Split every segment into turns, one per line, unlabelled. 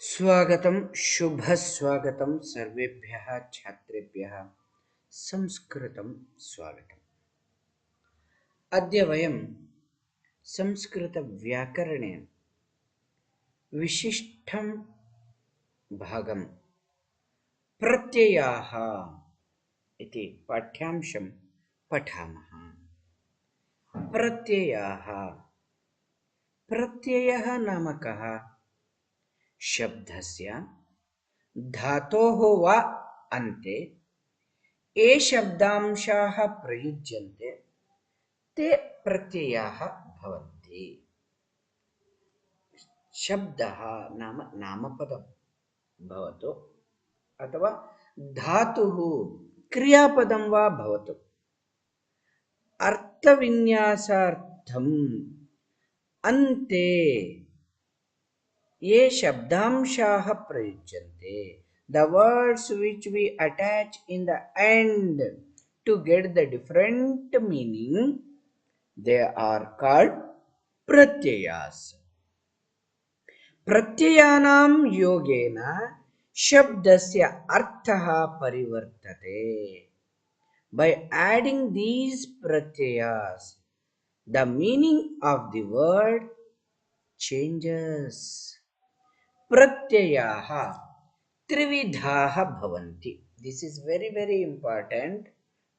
स्वागतं शुभस्वागतं सर्वेभ्यः छात्रेभ्यः संस्कृतं स्वागतम्। अद्य वयं संस्कृतव्याकरणे विशिष्टं भागं प्रत्ययाः इति पाठ्यांशं पठामः। प्रत्ययाः। प्रत्ययः नाम कः? शब्दस्य धातोः वा अन्ते ये शब्दांशाः प्रयुज्यन्ते ते प्रत्ययाः भवन्ति। शब्दः नाम नामपदं भवतु अथवा धातुः क्रियापदं वा भवतु, अर्थविन्यासार्थम् अन्ते ये शब्दांशाः प्रयुज्यन्ते, the words which we attach in the end to get the different meaning, they are called pratyayas. प्रत्ययानां योगेन शब्दस्य अर्थः परिवर्तते. By adding these pratyayas, the meaning of the word changes. प्रत्ययाः त्रिविधाः भवन्ति. This is very very important,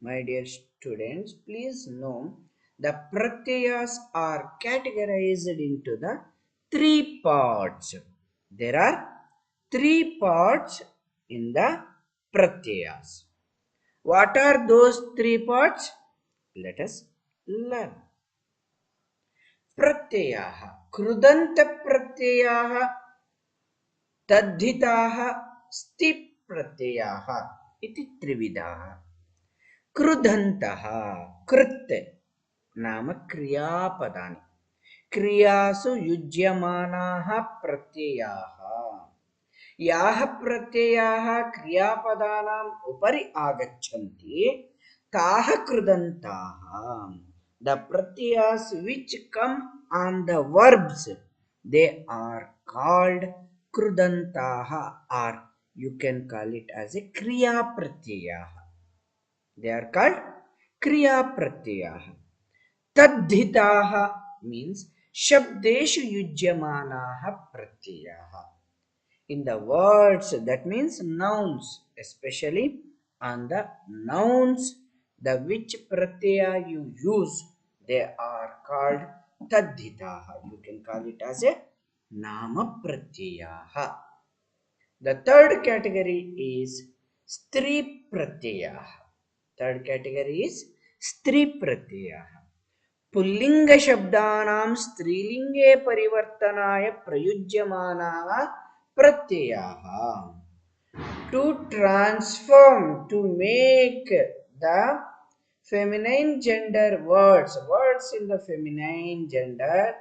my dear students. Please know the pratyayas are categorized into the three parts. There are three parts in the pratyayas. What are those three parts? Let us learn. प्रत्ययाः कृदन्त प्रत्ययाः, तद्धिताः, स्थिप् प्रत्ययाः इति त्रिविधाः. कृदन्तः कृत् नाम क्रियापदानि, क्रियासु युज्यमानाः प्रत्ययाः. याः प्रत्ययाः क्रियापदानाम् उपरि आगच्छन्ति ताः कृदन्ताः. The pratyayas which come on the verbs, they are called krudantaha, or you can call it as a kriya pratyayaha. They are called kriya pratyayaha. Tadhitaha means shabdeshu yujyamanaha pratyayaha. In the words, that means nouns, especially on the nouns the which pratyaya you use, they are called tadhitaha. You can call it as a nama pratyayaha. The third category is stri pratyayaha. Third category is stri pratyayaha. Pulling शब्दानां स्त्रीलिंगे परिवर्तनाय प्रयुज्यमानाः प्रत्ययाः. To transform, to make the feminine gender words in the feminine gender,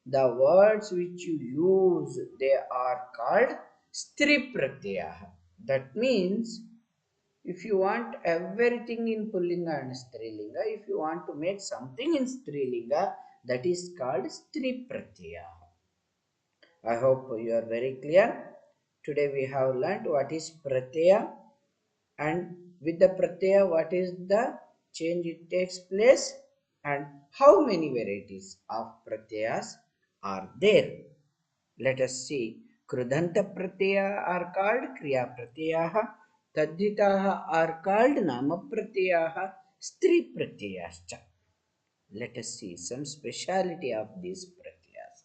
the words which you use, they are called stri pratyaya. That means if you want everything in pullinga and strilinga, if you want to make something in strilinga, that is called stri pratyaya. I hope you are very clear. Today we have learnt what is pratyaya, and with the pratyaya what is the change it takes place, and how many varieties of pratyayas are there. Let us see. Krudanta pratyaya are called kriya pratyayaha, tadhitaha are called nama pratyayaha, stri pratyayascha. Let us see some speciality of these pratyayas.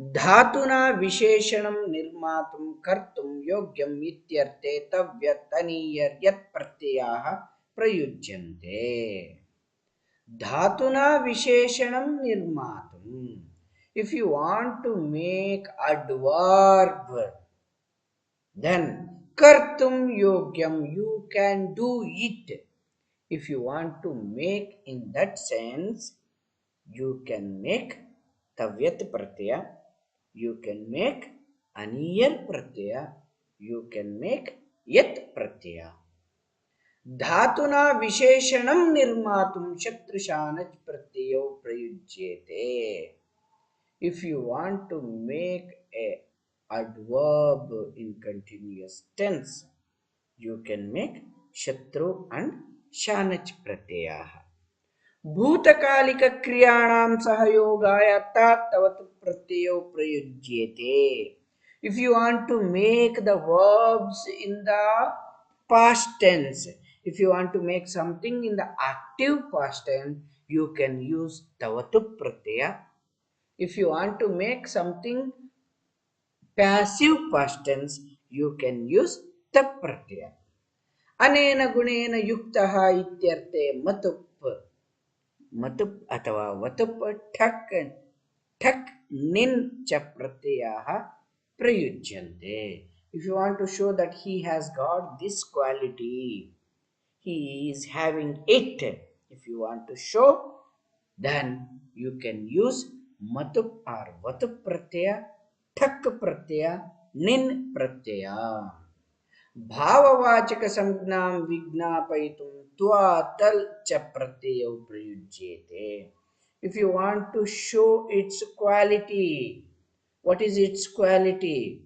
धातुना विशेषणं निर्मातुं कर्तुं योग्यम् इत्यर्थे तव्यतनीयर्यत् प्रत्ययाः प्रयुज्यन्ते. धातुना विशेषणं निर्मातुं. If you want to make adverb, then kartum yogyam, you can do it. If you want to make in that sense, you can make tavyat pratyaya, you can make aniyar pratyaya, you can make yat pratyaya. धातुना विशेषणं निर्मातुं शत्रुशानच् प्रत्ययो प्रयुज्यते. If you want to make a adverb in continuous tense. You can make shatru and shanach pratyayah. भूतकालिकक्रियाणां सहयोगाय तवतु प्रत्ययो प्रयुज्यते. If you want to make the verbs in the past tense, if you want to make something in the active past tense, you can use tavatu pratyaya. If you want to make something passive past tense, you can use tap pratyaya. अनेन गुणेन युक्तः इत्यर्थे मतुप् मतुप् अथवा वतुप् ठक् ठक् निन् च प्रत्ययाः प्रयुज्यन्ते. If you want to show that he has got this quality, he is having it, if you want to show, then you can use matup or vatup pratyaya, thak pratyaya, nin pratyaya. भाववाचक संज्ञां विज्ञापयितुं त्वा तल च प्रत्ययो प्रयुज्यते. If you want to show its quality, what is its quality,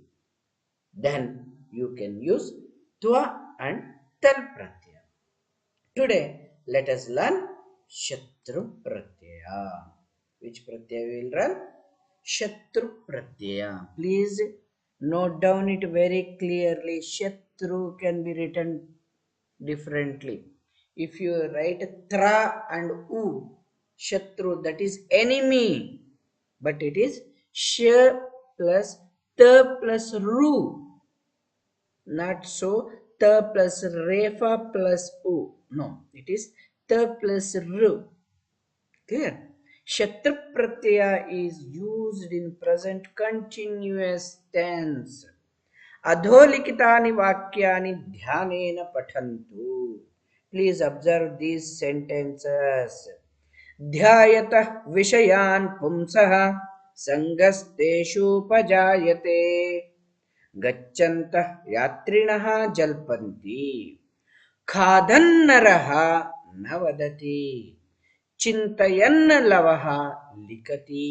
then you can use twa and tal pratyaya. Today let us learn shatru pratyaya. Which pratyaya we will learn? Shatru pratyaya. Please note down it very clearly. Shatru can be written differently. If you write tra and u, shatru, that is enemy, but it is sh plus ta plus ru. Not so ta plus refa plus u. No, it is ta plus ru. Clear? Shatru pratyaya is used in present continuous tense. अधोलिखितानि वाक्यानि ध्यानेन पठन्तु. Please observe these sentences. ध्यायतः विषयान् पुंसः संगस्तेषुपजायते. गच्छन्तः यात्रिणः जल्पन्ति. खादन्नरः न वदति. चिन्तयन् लवः लिखति.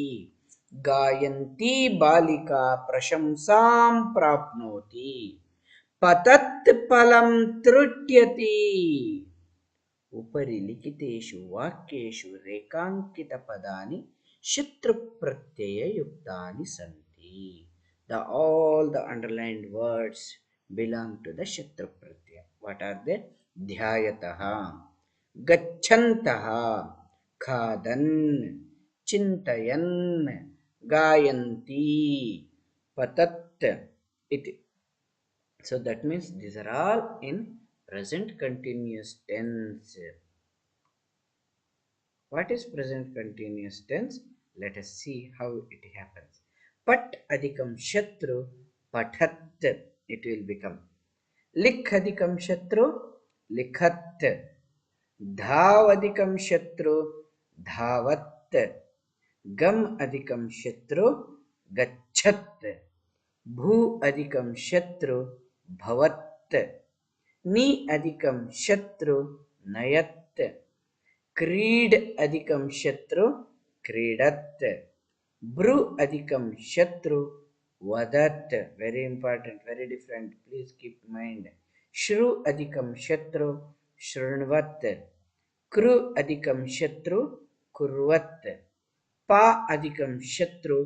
गायन्ती बालिका प्रशंसां प्राप्नोति. पतत् फलं तृट्यति. उपरि लिखितेषु वाक्येषु रेखाङ्कितपदानि शत्रुप्रत्यययुक्तानि सन्ति. All the underlined words belong to the shatru pratyaya. What are they? Dhyayataha, gachantaha, khadan, chintayan, gayanti, patat, iti. So that means these are all in present continuous tense. What is present continuous tense? Let us see how it happens. Pat adhikam shatru pathat, it will become. Likh adhikam shatru likhat. Dhav adhikam shatru dhavat. Gam adhikam shatru gachat. Bhu adhikam shatru bhavat. Ni adhikam shatru nayat. क्रीड अधिकम शत्रु क्रीडत. Bru अधिकम शत्रु वदत. Very important, very different. Please keep in mind. श्रु अधिकम शत्रु शृण्वत. कृ अधिकम शत्रु कुर्वत. पा अधिकम शत्रु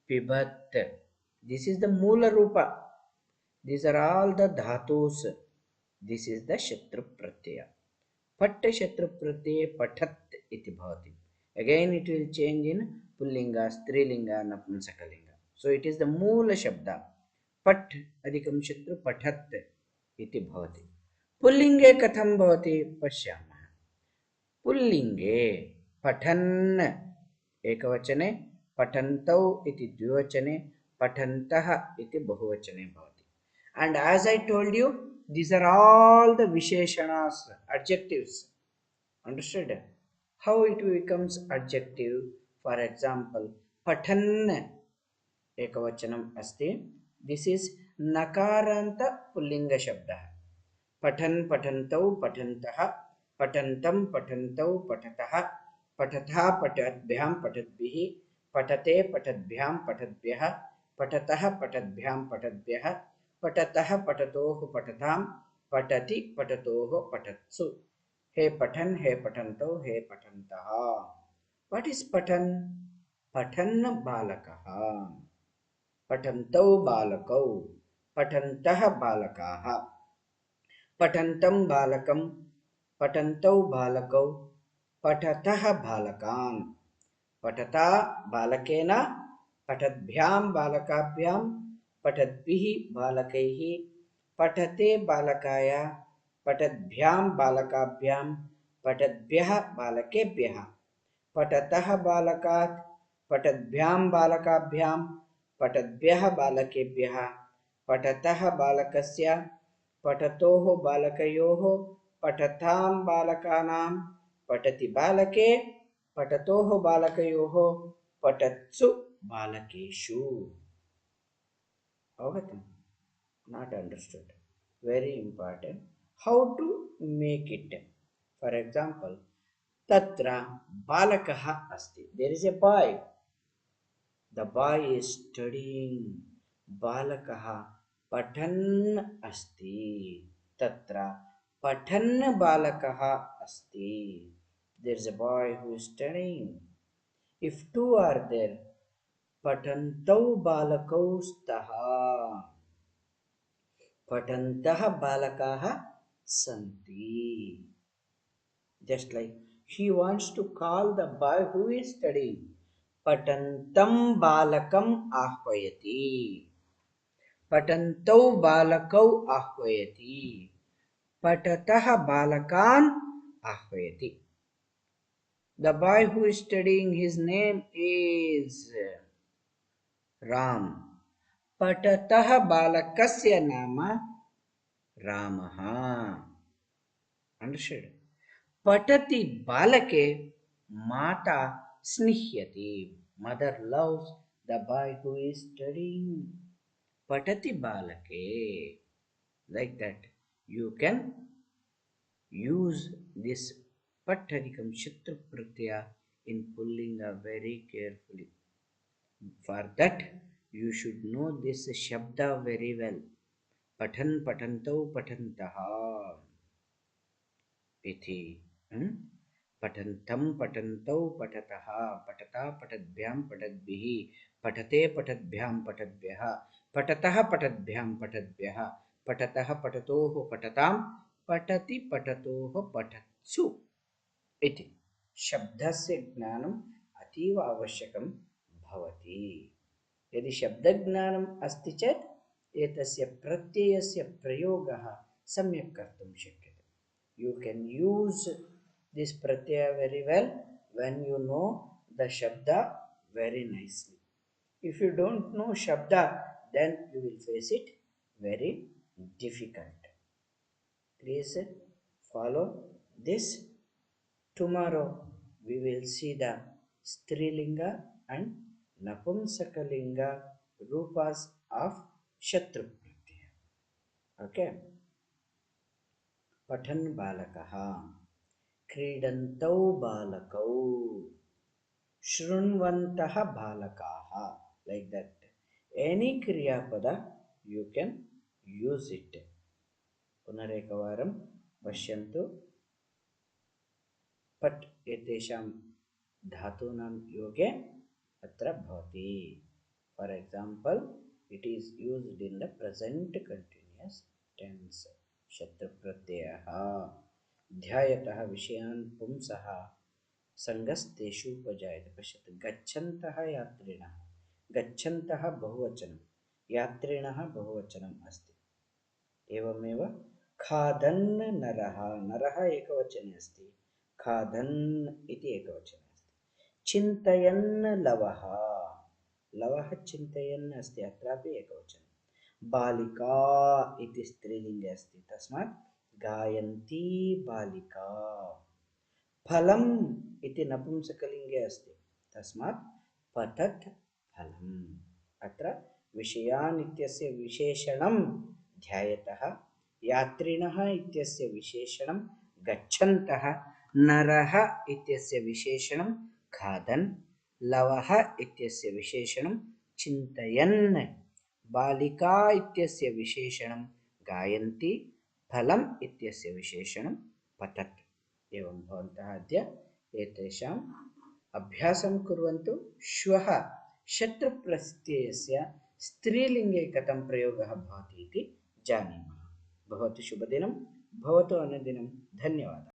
पिबत. This is the Moola Rupa. These are all the dhatus. This is the shatru pratyaya. Patta shatru pratyaya pathat iti bhavati. Again it will change in pullinga, strilinga, napumsakalinga. So it is the moola shabda. Pat adhikam shatru pathat iti bhavati. Pullinge katham bhavati pashyamah. Pullinge pathan ekavachane, patantau iti dvivachane, patantah iti bahuvachane bhavati. And as I told you, these are all the visheshanas, adjectives. Understood? How it becomes adjective? For example, pathan ekavachanam asti. This is nakaranta pullinga shabda. Pathan patantau patantah, patantam patantau patatah, patatha patatbhyam patatbhihi, patate patadbhyam patatbhyah, पठतः पठद्भ्यां पठद्भ्यः पठतः पठतोः पठतां पठति पठतोः पठत्सु हे पठन् हे पठन्तौ हे पठन्तः what is पठन् पठन् बालकः पठन्तौ बालकौ पठन्तः बालकाः पठन्तं बालकं पठन्तौ बालकौ पठतः बालकान् पठता बालकेन पठद्भ्यां बालकाभ्यां पठद्भिः बालकैः पठते बालकाय पठद्भ्यां बालकाभ्यां पठद्भ्यः बालकेभ्यः पठतः बालकात् पठद्भ्यां बालकाभ्यां पठद्भ्यः बालकेभ्यः पठतः बालकस्य पठतोः बालकयोः पठतां बालकानां पठति बालके पठतोः बालकयोः पठत्सु बालकेषु अवगतम् not understood very important how to make it for example तत्र बालकः अस्ति there is a boy the boy is studying बालकः पठन् अस्ति तत्र पठन् बालकः अस्ति there is a boy who is studying if two are there पठन्तौ बालकौ स्तः पठन्तः बालकाः सन्ति just like he wants to call the boy who is studying पठन्तं बालकम् आह्वयति पठन्तौ बालकौ आह्वयति पठतः बालकान् आह्वयति the boy who is studying his name is Ram पठतः बालकस्य नाम रामः understood पठति बालके माता स्निह्यति mother loves the boy who is studying पठति बालके like that you can use this patadikam shatra pratyaya in pullinga very carefully for that you should know this shabda very well पठन् पठन्तौ पठन्तः इति पठन्तं पठन्तौ पठतः पठता पठद्भ्यां पठद्भिः पठते पठद्भ्यां पठद्भ्यः पठतः पठद्भ्यां पठद्भ्यः पठतः पठतोः पठतां पठति पठतोः पठत्सु इति शब्दस्य ज्ञानम् अतीव आवश्यकं भवति यदि शब्दज्ञानम् अस्ति चेत् एतस्य प्रत्ययस्य प्रयोगः सम्यक् कर्तुं शक्यते you can use this pratyaya very well when you know the shabda very nicely if you don't know shabda then you will face it very difficult please follow this tomorrow we will see the strilinga and napumsakalinga rupas of shatru pratyaya okay पठन् बालकः क्रीडन्तौ बालकौ शृण्वन्तः बालकाः like that any kriya pada you can use it पुनरेकवारं पश्यन्तु पट् एतेषां धातूनां योगे अत्र भवति for example it is used in the present continuous tense शत्रुप्रत्ययः ध्यायतः विषयान् पुंसः संगस्तेषु उपजायते पश्यतु गच्छन्तः यात्रिणः गच्छन्तः बहुवचनं यात्रिणः बहुवचनम् अस्ति एवमेव खादन् नरः नरः एकवचने अस्ति खादन् इति एकवचने अस्ति चिन्तयन् लवः लवः चिन्तयन् अस्ति अत्रापि एकवचनं बालिका इति स्त्रीलिङ्गे अस्ति तस्मात् गायन्ती बालिका फलम् इति नपुंसकलिङ्गे अस्ति तस्मात् पठत् फलम् अत्र विषयान् इत्यस्य विशेषणं ध्यायतः यात्रिणः इत्यस्य विशेषणं गच्छन्तः नरः इत्यस्य विशेषणं खादन् लवः इत्यस्य विशेषणं चिन्तयन् बालिका इत्यस्य विशेषणं गायन्ति फलम् इत्यस्य विशेषणं पतत् एवं भवन्तः अद्य एतेषाम् अभ्यासं कुर्वन्तु श्वः शत्रुप्रत्ययस्य स्त्रीलिङ्गे कथं प्रयोगः भवति इति जानीमः भवतु शुभदिनं भवतु अनुदिनं धन्यवादः